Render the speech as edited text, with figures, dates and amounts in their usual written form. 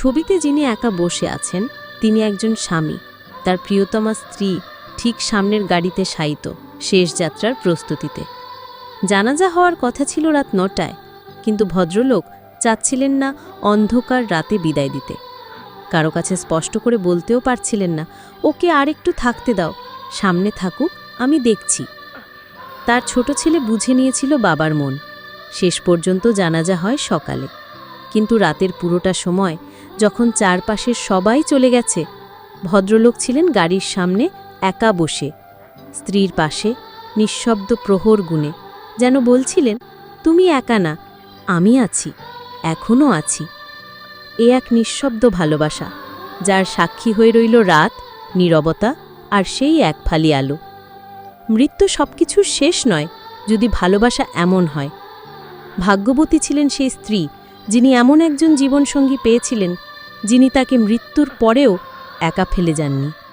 ছবিতে যিনি একা বসে আছেন তিনি একজন স্বামী, তার প্রিয়তমা স্ত্রী ঠিক সামনের গাড়িতে শায়িত শেষ যাত্রার প্রস্তুতিতে। জানাজা হওয়ার কথা ছিল রাত ৯টায়, কিন্তু ভদ্রলোক চাচ্ছিলেন না অন্ধকার রাতে বিদায় দিতে। কারো কাছে স্পষ্ট করে বলতেও পারছিলেন না, ওকে আর একটু থাকতে দাও, সামনে থাকুক, আমি দেখছি। তার ছোট ছেলে বুঝে নিয়েছিল বাবার মন। শেষ পর্যন্ত জানাজা হয় সকালে, কিন্তু রাতের পুরোটা সময় যখন চারপাশের সবাই চলে গেছে, ভদ্রলোক ছিলেন গাড়ির সামনে একা বসে, স্ত্রীর পাশে নিঃশব্দ প্রহর গুণে, যেন বলছিলেন, তুমি একা না, আমি আছি, এখনও আছি। এ এক নিঃশব্দ ভালোবাসা, যার সাক্ষী হয়ে রইল রাত, নীরবতা আর সেই এক ফালি আলো। মৃত্যু সবকিছুর শেষ নয়, যদি ভালোবাসা এমন হয়। ভাগ্যবতী ছিলেন সেই স্ত্রী, যিনি এমন একজন জীবনসঙ্গী পেয়েছিলেন, যিনি তাকে মৃত্যুর পরেও একা ফেলে যাননি।